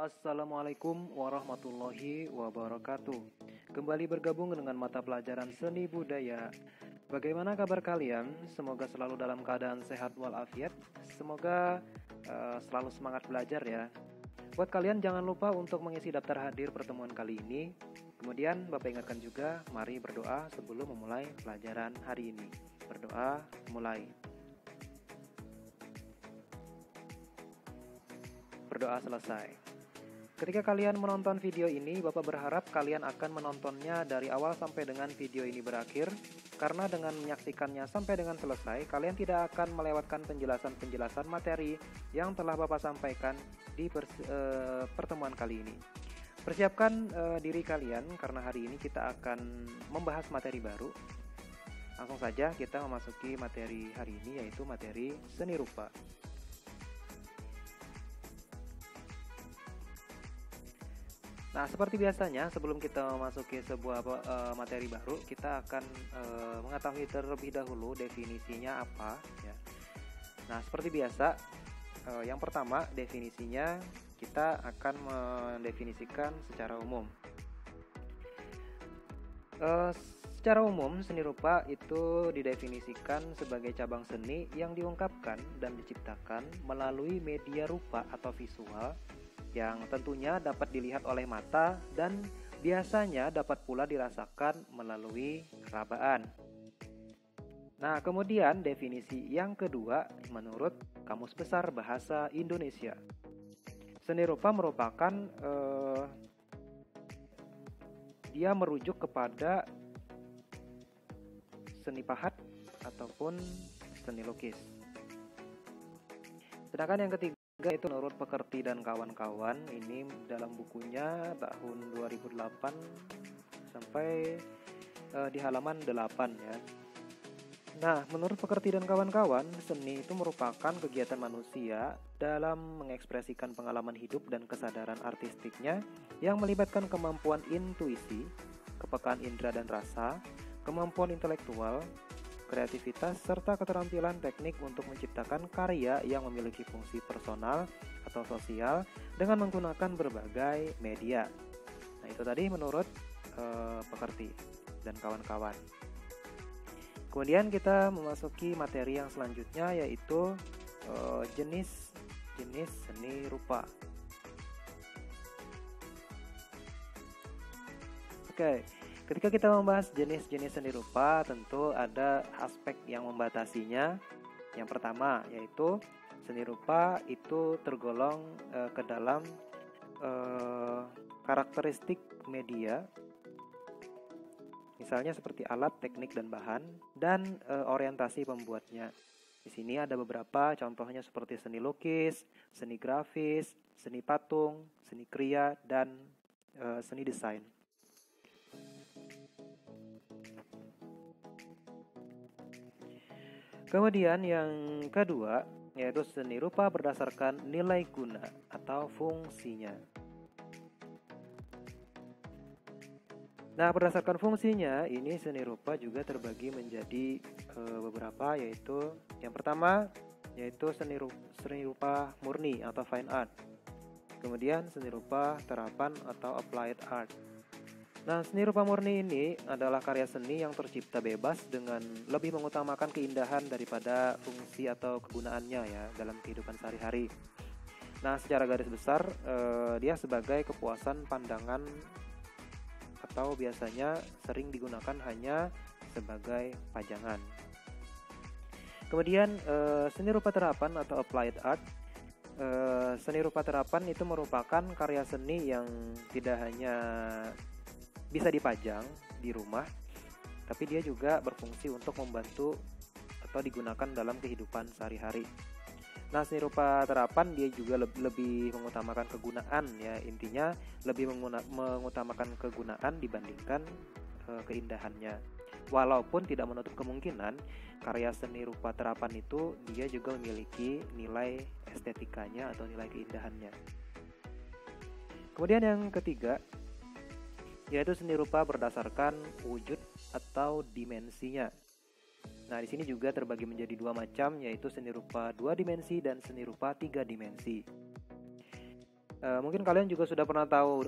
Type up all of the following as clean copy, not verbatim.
Assalamualaikum warahmatullahi wabarakatuh. Kembali bergabung dengan mata pelajaran seni budaya. Bagaimana kabar kalian? Semoga selalu dalam keadaan sehat walafiat. Semoga selalu semangat belajar ya. Buat kalian jangan lupa untuk mengisi daftar hadir pertemuan kali ini. Kemudian Bapak ingatkan juga, mari berdoa sebelum memulai pelajaran hari ini. Berdoa, mulai. Berdoa selesai. Ketika kalian menonton video ini, Bapak berharap kalian akan menontonnya dari awal sampai dengan video ini berakhir, karena dengan menyaksikannya sampai dengan selesai, kalian tidak akan melewatkan penjelasan-penjelasan materi yang telah Bapak sampaikan di pertemuan kali ini. Persiapkan diri kalian, karena hari ini kita akan membahas materi baru. Langsung saja kita memasuki materi hari ini, yaitu materi seni rupa. Nah, seperti biasanya, sebelum kita memasuki sebuah materi baru, kita akan mengetahui terlebih dahulu definisinya apa. Ya. Nah, seperti biasa, yang pertama definisinya kita akan mendefinisikan secara umum. Secara umum, seni rupa itu didefinisikan sebagai cabang seni yang diungkapkan dan diciptakan melalui media rupa atau visual, yang tentunya dapat dilihat oleh mata dan biasanya dapat pula dirasakan melalui rabaan. Nah, kemudian definisi yang kedua menurut Kamus Besar Bahasa Indonesia. Seni rupa merupakan dia merujuk kepada seni pahat ataupun seni lukis. Sedangkan yang ketiga itu menurut Pekerti dan kawan-kawan, ini dalam bukunya tahun 2008 sampai di halaman 8 ya. Nah, menurut Pekerti dan kawan-kawan, seni itu merupakan kegiatan manusia dalam mengekspresikan pengalaman hidup dan kesadaran artistiknya yang melibatkan kemampuan intuisi, kepekaan indera dan rasa, kemampuan intelektual, kreativitas, serta keterampilan teknik untuk menciptakan karya yang memiliki fungsi personal atau sosial dengan menggunakan berbagai media. Nah, itu tadi menurut Pekerti dan kawan-kawan. Kemudian kita memasuki materi yang selanjutnya, yaitu jenis seni rupa. Oke. Ketika kita membahas jenis-jenis seni rupa, tentu ada aspek yang membatasinya. Yang pertama yaitu seni rupa itu tergolong ke dalam karakteristik media, misalnya seperti alat, teknik, dan bahan, dan orientasi pembuatnya. Di sini ada beberapa contohnya seperti seni lukis, seni grafis, seni patung, seni kriya, dan seni desain. Kemudian yang kedua yaitu seni rupa berdasarkan nilai guna atau fungsinya. Nah, berdasarkan fungsinya ini seni rupa juga terbagi menjadi beberapa, yaitu yang pertama yaitu seni rupa murni atau fine art. Kemudian seni rupa terapan atau applied art. Nah, seni rupa murni ini adalah karya seni yang tercipta bebas dengan lebih mengutamakan keindahan daripada fungsi atau kegunaannya ya dalam kehidupan sehari-hari. Nah, secara garis besar dia sebagai kepuasan pandangan atau biasanya sering digunakan hanya sebagai pajangan. Kemudian seni rupa terapan atau applied art. Seni rupa terapan itu merupakan karya seni yang tidak hanya bisa dipajang di rumah, tapi dia juga berfungsi untuk membantu atau digunakan dalam kehidupan sehari-hari. Nah, seni rupa terapan dia juga lebih mengutamakan kegunaan ya, intinya lebih mengutamakan kegunaan dibandingkan keindahannya. Walaupun tidak menutup kemungkinan karya seni rupa terapan itu dia juga memiliki nilai estetikanya atau nilai keindahannya. Kemudian yang ketiga yaitu seni rupa berdasarkan wujud atau dimensinya. Nah, di sini juga terbagi menjadi dua macam, yaitu seni rupa 2 dimensi dan seni rupa 3 dimensi. Mungkin kalian juga sudah pernah tahu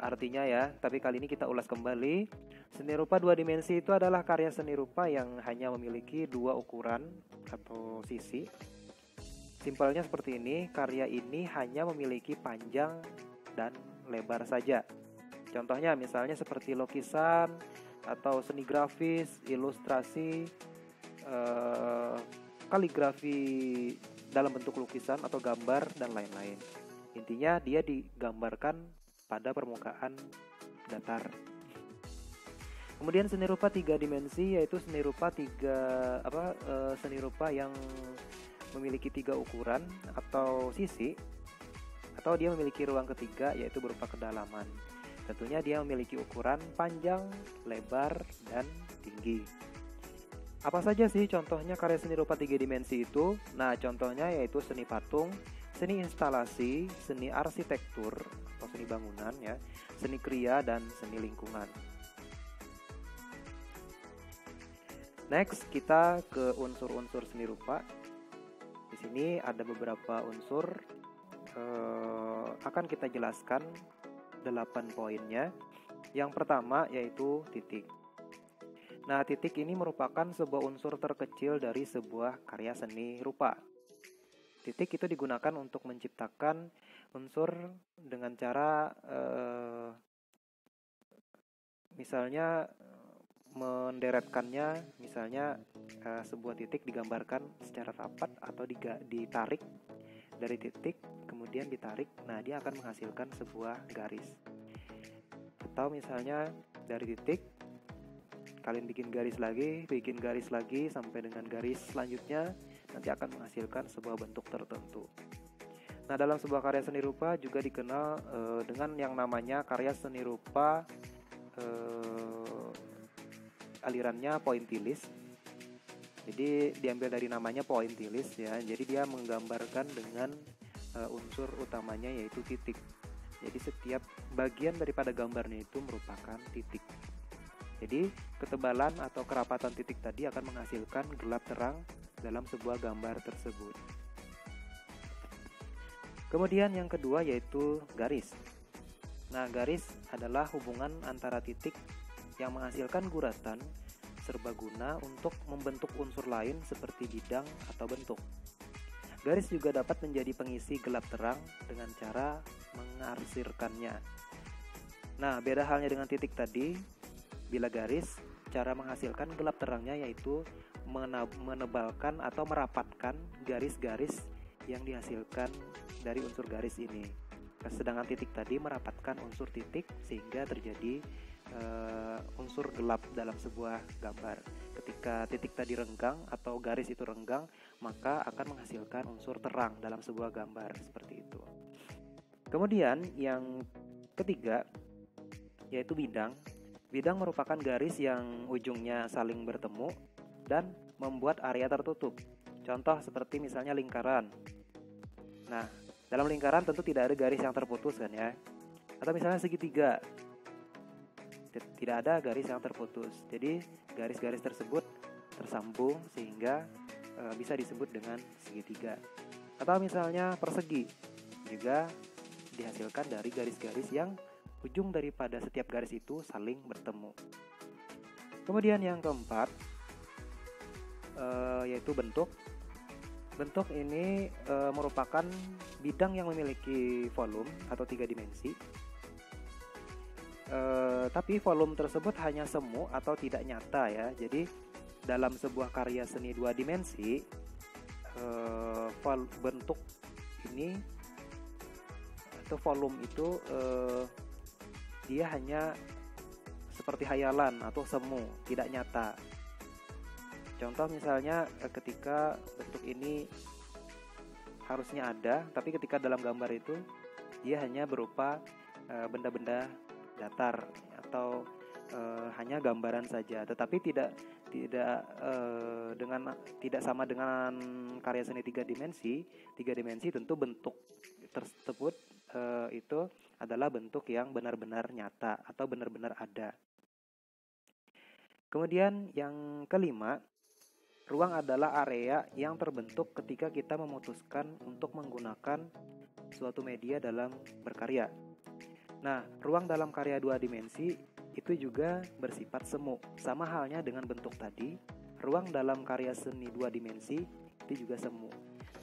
artinya ya, tapi kali ini kita ulas kembali. Seni rupa dua dimensi itu adalah karya seni rupa yang hanya memiliki dua ukuran atau sisi. Simpelnya seperti ini, karya ini hanya memiliki panjang dan lebar saja. Contohnya misalnya seperti lukisan atau seni grafis, ilustrasi, kaligrafi dalam bentuk lukisan atau gambar dan lain-lain. Intinya dia digambarkan pada permukaan datar. Kemudian seni rupa tiga dimensi yaitu seni rupa seni rupa yang memiliki tiga ukuran atau sisi, atau dia memiliki ruang ketiga yaitu berupa kedalaman. Tentunya dia memiliki ukuran panjang, lebar, dan tinggi. Apa saja sih contohnya karya seni rupa tiga dimensi itu? Nah, contohnya yaitu seni patung, seni instalasi, seni arsitektur atau seni bangunan ya, seni kriya dan seni lingkungan. Next, kita ke unsur-unsur seni rupa. Di sini ada beberapa unsur, akan kita jelaskan 8 poinnya. Yang pertama yaitu titik. Nah, titik ini merupakan sebuah unsur terkecil dari sebuah karya seni rupa. Titik itu digunakan untuk menciptakan unsur dengan cara misalnya menderetkannya, misalnya sebuah titik digambarkan secara rapat atau ditarik dari titik, kemudian ditarik, nah dia akan menghasilkan sebuah garis. Atau misalnya dari titik, kalian bikin garis lagi sampai dengan garis selanjutnya, nanti akan menghasilkan sebuah bentuk tertentu. Nah, dalam sebuah karya seni rupa juga dikenal dengan yang namanya karya seni rupa alirannya pointillis. Jadi diambil dari namanya pointillis ya. Jadi dia menggambarkan dengan unsur utamanya yaitu titik. Jadi setiap bagian daripada gambarnya itu merupakan titik. Jadi ketebalan atau kerapatan titik tadi akan menghasilkan gelap terang dalam sebuah gambar tersebut. Kemudian yang kedua yaitu garis. Nah, garis adalah hubungan antara titik yang menghasilkan guratan serbaguna untuk membentuk unsur lain seperti bidang atau bentuk. Garis juga dapat menjadi pengisi gelap terang dengan cara mengarsirkannya. Nah, beda halnya dengan titik tadi. Bila garis, cara menghasilkan gelap terangnya yaitu menebalkan atau merapatkan garis-garis yang dihasilkan dari unsur garis ini. Sedangkan titik tadi merapatkan unsur titik sehingga terjadi unsur gelap dalam sebuah gambar. Ketika titik tadi renggang atau garis itu renggang, maka akan menghasilkan unsur terang dalam sebuah gambar seperti itu. Kemudian yang ketiga yaitu bidang. Bidang merupakan garis yang ujungnya saling bertemu dan membuat area tertutup. Contoh seperti misalnya lingkaran. Nah, dalam lingkaran tentu tidak ada garis yang terputus kan ya. Atau misalnya segitiga. Tidak ada garis yang terputus. Jadi garis-garis tersebut tersambung sehingga bisa disebut dengan segitiga. Atau misalnya persegi. Juga dihasilkan dari garis-garis yang ujung daripada setiap garis itu saling bertemu. Kemudian yang keempat yaitu bentuk. Bentuk ini merupakan bidang yang memiliki volume atau 3 dimensi. Tapi volume tersebut hanya semu atau tidak nyata ya. Jadi dalam sebuah karya seni 2 dimensi, bentuk ini atau volume itu dia hanya seperti hayalan atau semu, tidak nyata. Contoh misalnya ketika bentuk ini harusnya ada, tapi ketika dalam gambar itu dia hanya berupa benda-benda datar atau hanya gambaran saja, tetapi tidak sama dengan karya seni 3 dimensi. 3 dimensi tentu bentuk tersebut itu adalah bentuk yang benar-benar nyata atau benar-benar ada. Kemudian yang kelima, ruang adalah area yang terbentuk ketika kita memutuskan untuk menggunakan suatu media dalam berkarya. Nah, ruang dalam karya 2 dimensi itu juga bersifat semu. Sama halnya dengan bentuk tadi, ruang dalam karya seni 2 dimensi itu juga semu.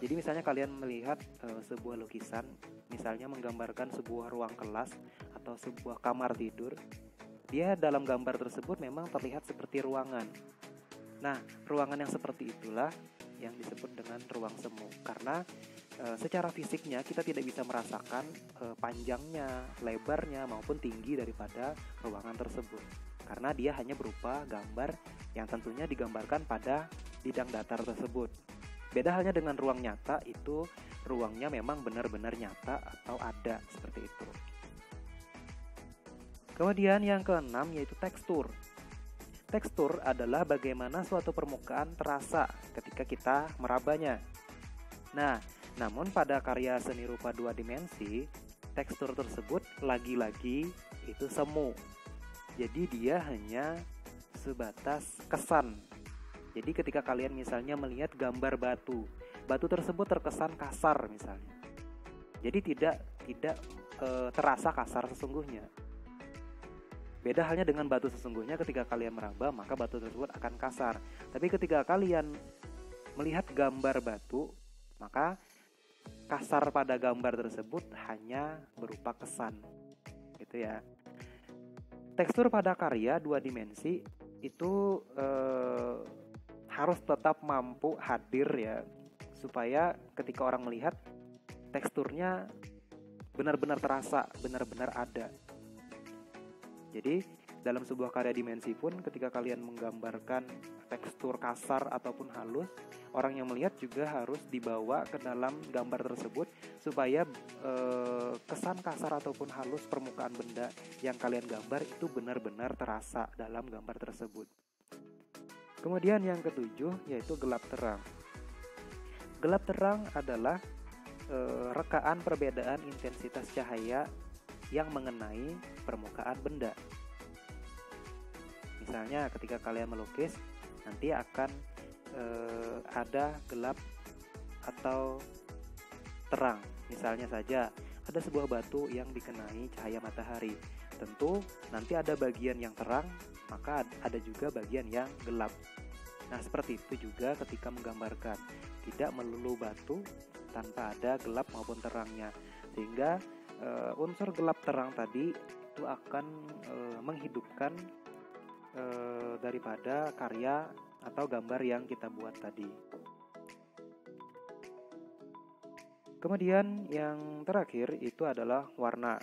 Jadi misalnya kalian melihat sebuah lukisan, misalnya menggambarkan sebuah ruang kelas atau sebuah kamar tidur, dia dalam gambar tersebut memang terlihat seperti ruangan. Nah, ruangan yang seperti itulah yang disebut dengan ruang semu, karena secara fisiknya kita tidak bisa merasakan panjangnya, lebarnya maupun tinggi daripada ruangan tersebut, karena dia hanya berupa gambar yang tentunya digambarkan pada bidang datar tersebut. Beda halnya dengan ruang nyata, itu ruangnya memang benar-benar nyata atau ada, seperti itu. Kemudian yang keenam yaitu tekstur. Tekstur adalah bagaimana suatu permukaan terasa ketika kita merabanya. Nah, namun pada karya seni rupa 2 dimensi, tekstur tersebut lagi-lagi itu semu. Jadi dia hanya sebatas kesan. Jadi ketika kalian misalnya melihat gambar batu tersebut terkesan kasar misalnya. Jadi tidak terasa kasar sesungguhnya. Beda halnya dengan batu sesungguhnya, ketika kalian meraba maka batu tersebut akan kasar. Tapi ketika kalian melihat gambar batu, maka kasar pada gambar tersebut hanya berupa kesan. Gitu ya. Tekstur pada karya 2 dimensi itu harus tetap mampu hadir ya, supaya ketika orang melihat teksturnya benar-benar terasa, benar-benar ada. Jadi dalam sebuah karya dimensi pun ketika kalian menggambarkan tekstur kasar ataupun halus, orang yang melihat juga harus dibawa ke dalam gambar tersebut supaya kesan kasar ataupun halus permukaan benda yang kalian gambar itu benar-benar terasa dalam gambar tersebut. Kemudian yang ketujuh yaitu gelap terang. Gelap terang adalah rekaan perbedaan intensitas cahaya yang mengenai permukaan benda. Misalnya ketika kalian melukis, nanti akan ada gelap atau terang. Misalnya saja ada sebuah batu yang dikenai cahaya matahari. Tentu nanti ada bagian yang terang, maka ada juga bagian yang gelap. Nah, seperti itu juga ketika menggambarkan, tidak melulu batu tanpa ada gelap maupun terangnya, sehingga unsur gelap terang tadi itu akan menghidupkan daripada karya atau gambar yang kita buat tadi. Kemudian yang terakhir itu adalah warna.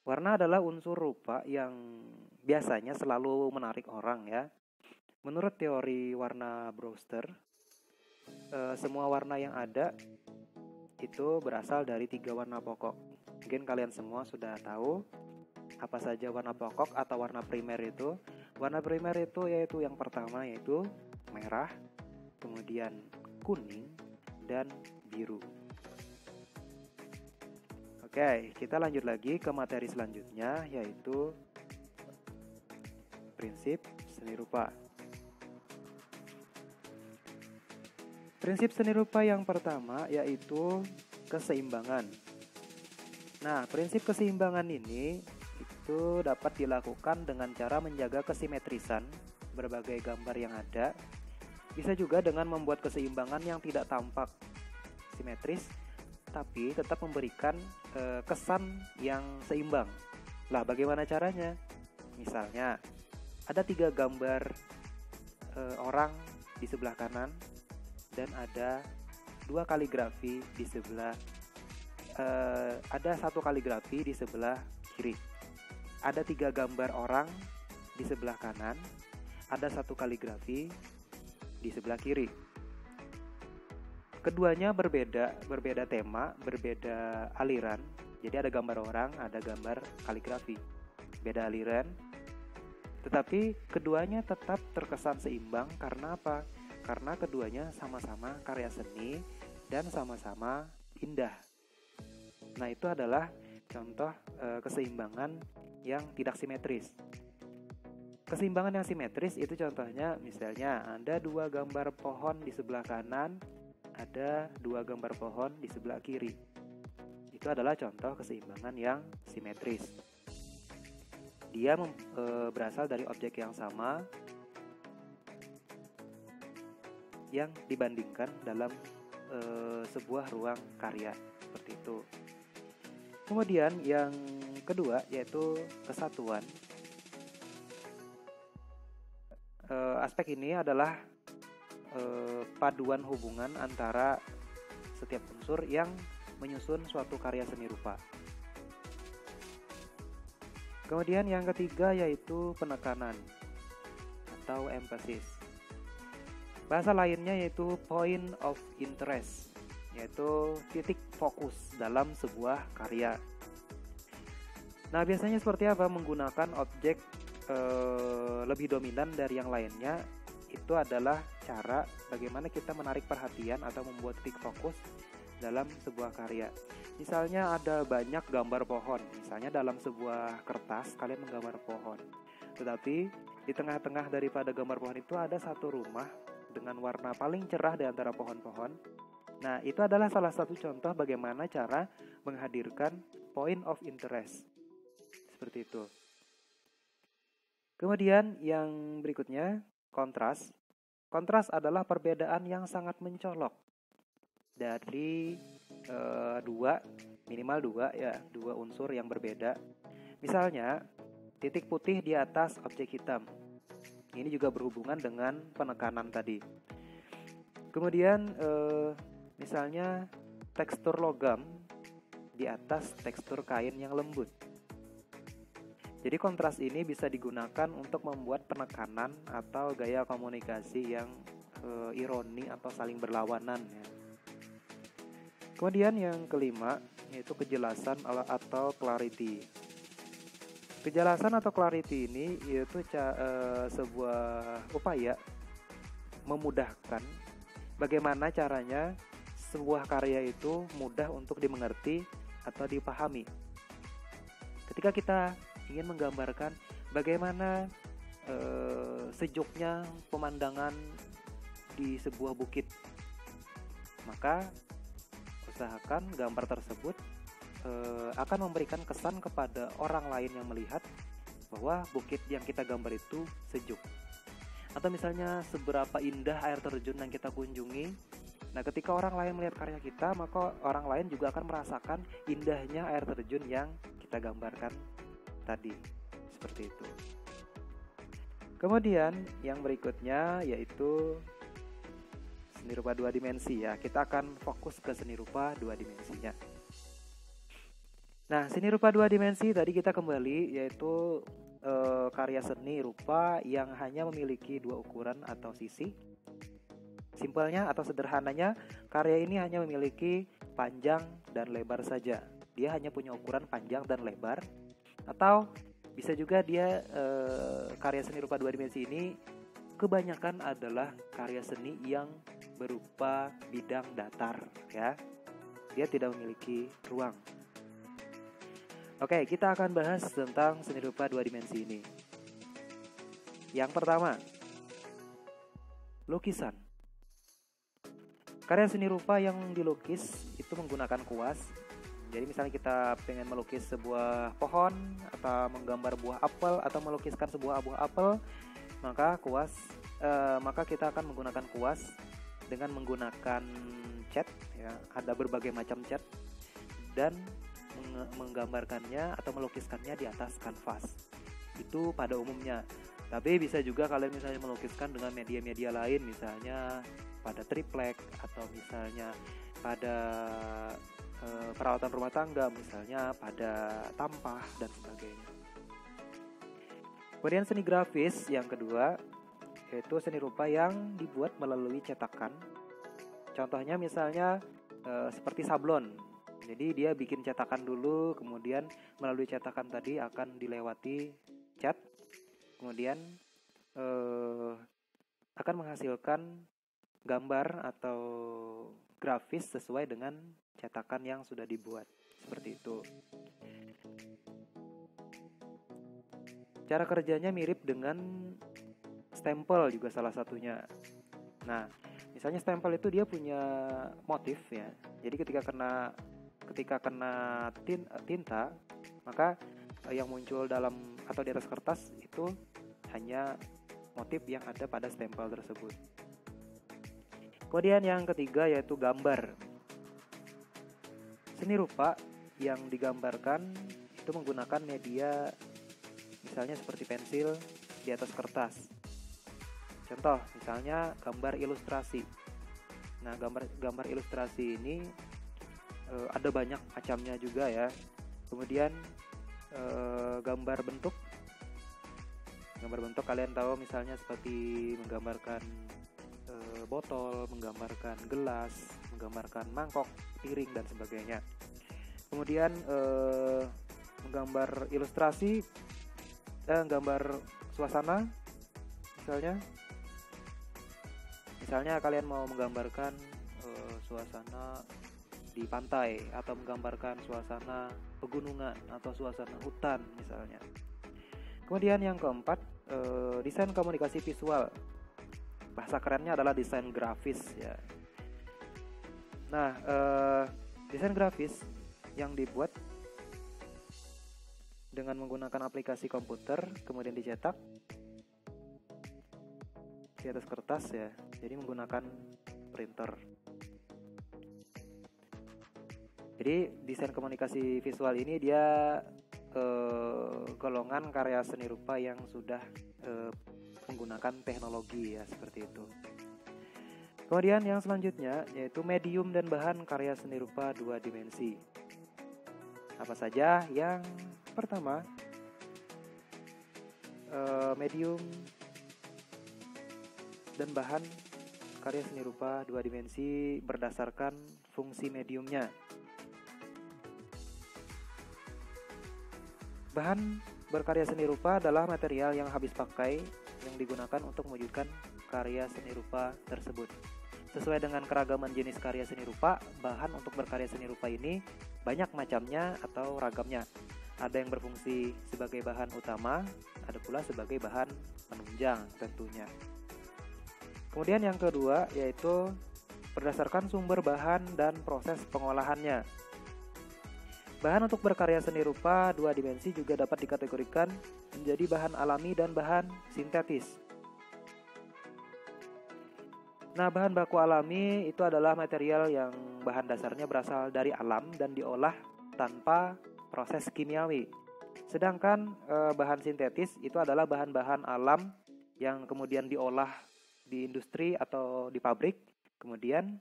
Warna adalah unsur rupa yang biasanya selalu menarik orang ya. Menurut teori warna Brewster, semua warna yang ada itu berasal dari 3 warna pokok. Mungkin kalian semua sudah tahu apa saja warna pokok atau warna primer itu. Warna primer itu yaitu yang pertama yaitu merah, kemudian kuning, dan biru. Oke, kita lanjut lagi ke materi selanjutnya yaitu prinsip seni rupa. Prinsip seni rupa yang pertama yaitu keseimbangan. Nah, prinsip keseimbangan ini itu dapat dilakukan dengan cara menjaga kesimetrisan berbagai gambar yang ada. Bisa juga dengan membuat keseimbangan yang tidak tampak simetris, tapi tetap memberikan kesan yang seimbang. Lah, bagaimana caranya? Misalnya, ada 3 gambar orang di sebelah kanan, dan ada 2 kaligrafi di sebelah ada 1 kaligrafi di sebelah kiri. Ada 3 gambar orang di sebelah kanan, ada 1 kaligrafi di sebelah kiri. Keduanya berbeda tema, berbeda aliran. Jadi ada gambar orang, ada gambar kaligrafi, beda aliran. Tetapi keduanya tetap terkesan seimbang karena apa? Karena keduanya sama-sama karya seni dan sama-sama indah. Nah, itu adalah contoh keseimbangan yang tidak simetris. Keseimbangan yang simetris itu contohnya misalnya ada 2 gambar pohon di sebelah kanan, ada 2 gambar pohon di sebelah kiri. Itu adalah contoh keseimbangan yang simetris. Dia berasal dari objek yang sama yang dibandingkan dalam sebuah ruang karya, seperti itu. Kemudian yang kedua yaitu kesatuan. Aspek ini adalah paduan hubungan antara setiap unsur yang menyusun suatu karya seni rupa. Kemudian yang ketiga yaitu penekanan atau emphasis. Bahasa lainnya yaitu point of interest, yaitu titik fokus dalam sebuah karya. Nah, biasanya seperti apa menggunakan objek lebih dominan dari yang lainnya? Itu adalah cara bagaimana kita menarik perhatian atau membuat titik fokus dalam sebuah karya. Misalnya ada banyak gambar pohon, misalnya dalam sebuah kertas kalian menggambar pohon, tetapi di tengah-tengah daripada gambar pohon itu ada satu rumah dengan warna paling cerah di antara pohon-pohon. Nah, itu adalah salah satu contoh bagaimana cara menghadirkan point of interest. Seperti itu. Kemudian yang berikutnya, kontras. Kontras adalah perbedaan yang sangat mencolok dari minimal dua unsur yang berbeda. Misalnya, titik putih di atas objek hitam. Ini juga berhubungan dengan penekanan tadi. Kemudian misalnya tekstur logam di atas tekstur kain yang lembut. Jadi kontras ini bisa digunakan untuk membuat penekanan atau gaya komunikasi yang ironi atau saling berlawanan ya. Kemudian yang kelima yaitu kejelasan atau clarity. Kejelasan atau clarity ini yaitu sebuah upaya memudahkan bagaimana caranya sebuah karya itu mudah untuk dimengerti atau dipahami. Ketika kita ingin menggambarkan bagaimana sejuknya pemandangan di sebuah bukit, maka usahakan gambar tersebut akan memberikan kesan kepada orang lain yang melihat bahwa bukit yang kita gambar itu sejuk. Atau misalnya seberapa indah air terjun yang kita kunjungi. Nah, ketika orang lain melihat karya kita, maka orang lain juga akan merasakan indahnya air terjun yang kita gambarkan tadi. Seperti itu. Kemudian yang berikutnya yaitu seni rupa 2 dimensi ya. Kita akan fokus ke seni rupa 2 dimensinya. Nah, seni rupa 2 dimensi tadi kita kembali yaitu karya seni rupa yang hanya memiliki 2 ukuran atau sisi. Simpelnya atau sederhananya, karya ini hanya memiliki panjang dan lebar saja. Dia hanya punya ukuran panjang dan lebar. Atau bisa juga dia karya seni rupa 2 dimensi ini kebanyakan adalah karya seni yang berupa bidang datar ya. Dia tidak memiliki ruang. Oke, kita akan bahas tentang seni rupa 2 dimensi ini. Yang pertama, lukisan. Karya seni rupa yang dilukis itu menggunakan kuas. Jadi misalnya kita pengen melukis sebuah pohon atau menggambar buah apel atau melukiskan sebuah buah apel, maka kita akan menggunakan kuas dengan menggunakan cat ya, ada berbagai macam cat dan menggambarkannya atau melukiskannya di atas kanvas. Itu pada umumnya. Tapi bisa juga kalian misalnya melukiskan dengan media-media lain, misalnya pada triplek atau misalnya pada peralatan rumah tangga, misalnya pada tampah dan sebagainya. Kemudian seni grafis yang kedua yaitu seni rupa yang dibuat melalui cetakan. Contohnya misalnya seperti sablon. Jadi dia bikin cetakan dulu, kemudian melalui cetakan tadi akan dilewati cat, kemudian akan menghasilkan gambar atau grafis sesuai dengan cetakan yang sudah dibuat. Seperti itu. Cara kerjanya mirip dengan stempel juga salah satunya. Nah, Misalnya stempel itu dia punya motif ya. Jadi ketika kena tinta, maka yang muncul dalam atau di atas kertas itu hanya motif yang ada pada stempel tersebut. Kemudian yang ketiga yaitu gambar. Seni rupa yang digambarkan itu menggunakan media misalnya seperti pensil di atas kertas. Contoh, misalnya gambar ilustrasi. Nah, gambar ilustrasi ini ada banyak macamnya juga ya. Kemudian gambar bentuk kalian tahu misalnya seperti menggambarkan botol, menggambarkan gelas, menggambarkan mangkok, piring dan sebagainya. Kemudian menggambar ilustrasi, gambar suasana misalnya kalian mau menggambarkan suasana di pantai atau menggambarkan suasana pegunungan atau suasana hutan misalnya. Kemudian yang keempat, desain komunikasi visual. Bahasa kerennya adalah desain grafis ya. Nah, desain grafis yang dibuat dengan menggunakan aplikasi komputer kemudian dicetak di atas kertas ya. Jadi menggunakan printer. Jadi desain komunikasi visual ini dia golongan karya seni rupa yang sudah menggunakan teknologi ya, seperti itu. Kemudian yang selanjutnya yaitu medium dan bahan karya seni rupa 2 dimensi. Apa saja? Yang pertama, medium dan bahan karya seni rupa 2 dimensi berdasarkan fungsi mediumnya. Bahan berkarya seni rupa adalah material yang habis pakai yang digunakan untuk mewujudkan karya seni rupa tersebut. Sesuai dengan keragaman jenis karya seni rupa, bahan untuk berkarya seni rupa ini banyak macamnya atau ragamnya. Ada yang berfungsi sebagai bahan utama, ada pula sebagai bahan penunjang tentunya. Kemudian yang kedua yaitu berdasarkan sumber bahan dan proses pengolahannya. Bahan untuk berkarya seni rupa 2 dimensi juga dapat dikategorikan menjadi bahan alami dan bahan sintetis. Nah, bahan baku alami itu adalah material yang bahan dasarnya berasal dari alam dan diolah tanpa proses kimiawi. Sedangkan bahan sintetis itu adalah bahan-bahan alam yang kemudian diolah di industri atau di pabrik, kemudian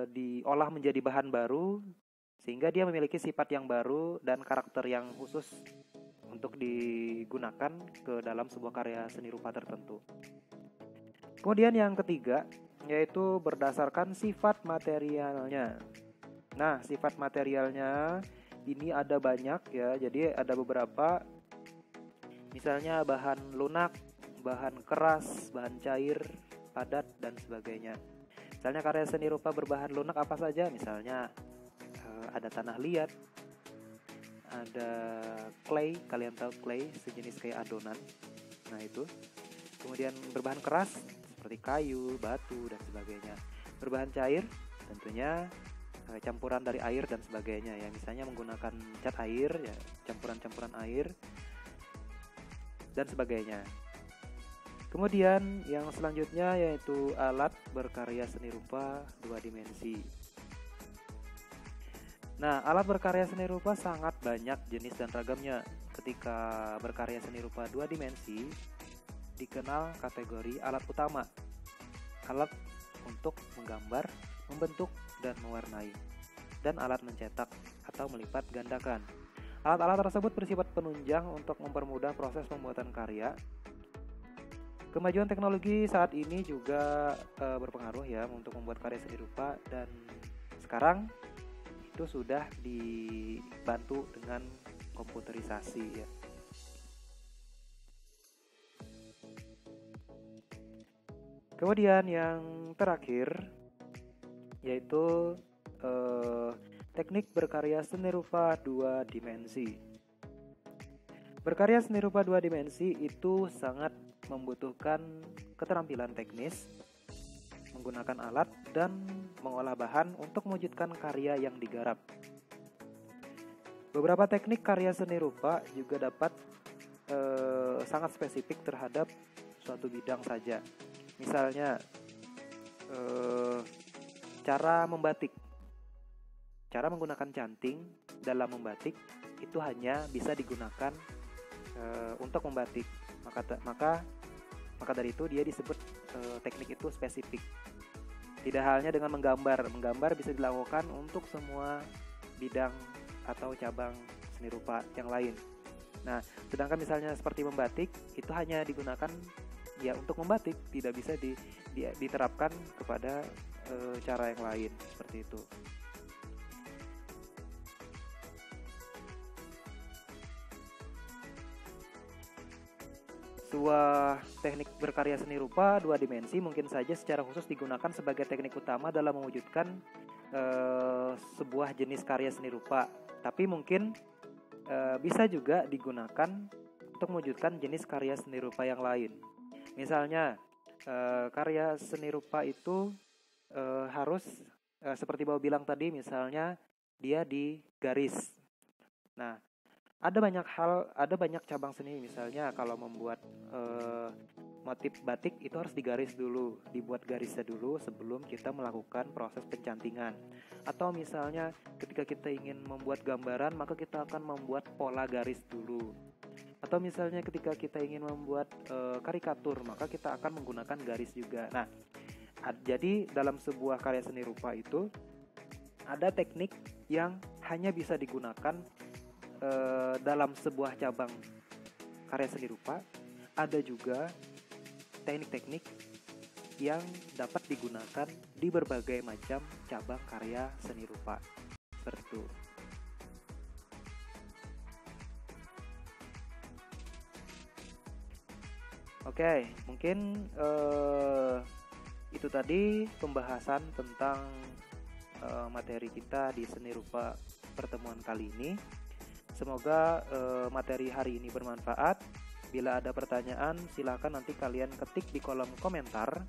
diolah menjadi bahan baru sehingga dia memiliki sifat yang baru dan karakter yang khusus untuk digunakan ke dalam sebuah karya seni rupa tertentu. Kemudian yang ketiga yaitu berdasarkan sifat materialnya. Nah, sifat materialnya ini ada banyak ya, jadi ada beberapa, misalnya bahan lunak, bahan keras, bahan cair, padat, dan sebagainya. Misalnya karya seni rupa berbahan lunak apa saja? Misalnya ada tanah liat, ada clay, kalian tahu clay, sejenis kayak adonan. Nah itu. Kemudian berbahan keras seperti kayu, batu, dan sebagainya. Berbahan cair tentunya campuran dari air dan sebagainya ya. Misalnya menggunakan cat air ya, campuran-campuran air dan sebagainya. Kemudian yang selanjutnya yaitu alat berkarya seni rupa 2 dimensi. Nah, alat berkarya seni rupa sangat banyak jenis dan ragamnya. Ketika berkarya seni rupa 2 dimensi, dikenal kategori alat utama. Alat untuk menggambar, membentuk, dan mewarnai. Dan alat mencetak atau melipat gandakan. Alat-alat tersebut bersifat penunjang untuk mempermudah proses pembuatan karya. Kemajuan teknologi saat ini juga berpengaruh ya untuk membuat karya seni rupa, dan sekarang itu sudah dibantu dengan komputerisasi ya. Kemudian yang terakhir yaitu teknik berkarya seni rupa 2 dimensi. Berkarya seni rupa 2 dimensi itu sangat membutuhkan keterampilan teknis, menggunakan alat, dan mengolah bahan untuk mewujudkan karya yang digarap. Beberapa teknik karya seni rupa juga dapat sangat spesifik terhadap suatu bidang saja. Misalnya cara membatik. Cara menggunakan canting dalam membatik itu hanya bisa digunakan untuk membatik. Maka dari itu dia disebut teknik itu spesifik. Tidak halnya dengan menggambar. Menggambar bisa dilakukan untuk semua bidang atau cabang seni rupa yang lain. Nah, sedangkan misalnya seperti membatik itu hanya digunakan ya untuk membatik, tidak bisa diterapkan kepada cara yang lain seperti itu. Sebuah teknik berkarya seni rupa dua dimensi mungkin saja secara khusus digunakan sebagai teknik utama dalam mewujudkan sebuah jenis karya seni rupa, tapi mungkin bisa juga digunakan untuk mewujudkan jenis karya seni rupa yang lain. Misalnya karya seni rupa itu harus seperti Bapak bilang tadi, misalnya dia di garis. Nah, ada banyak cabang seni. Misalnya kalau membuat motif batik itu harus digaris dulu, dibuat garisnya dulu sebelum kita melakukan proses pencantingan. Atau misalnya ketika kita ingin membuat gambaran, maka kita akan membuat pola garis dulu. Atau misalnya ketika kita ingin membuat karikatur, maka kita akan menggunakan garis juga. Nah, jadi dalam sebuah karya seni rupa itu ada teknik yang hanya bisa digunakan dalam sebuah cabang karya seni rupa. Ada juga teknik-teknik yang dapat digunakan di berbagai macam cabang karya seni rupa. Seperti itu. Oke, mungkin itu tadi pembahasan tentang materi kita di seni rupa pertemuan kali ini. Semoga materi hari ini bermanfaat. Bila ada pertanyaan, silakan nanti kalian ketik di kolom komentar.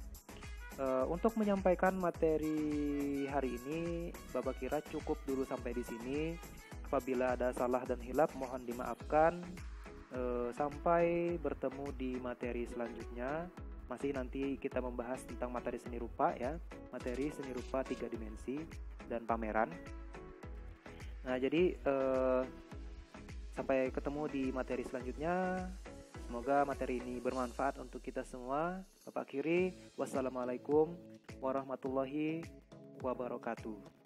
Untuk menyampaikan materi hari ini, Bapak kira cukup dulu sampai di sini. Apabila ada salah dan hilaf, mohon dimaafkan. Sampai bertemu di materi selanjutnya. Masih nanti kita membahas tentang materi seni rupa ya, materi seni rupa 3 dimensi dan pameran. Nah, jadi sampai ketemu di materi selanjutnya. Semoga materi ini bermanfaat untuk kita semua. Bapak akhiri, wassalamualaikum warahmatullahi wabarakatuh.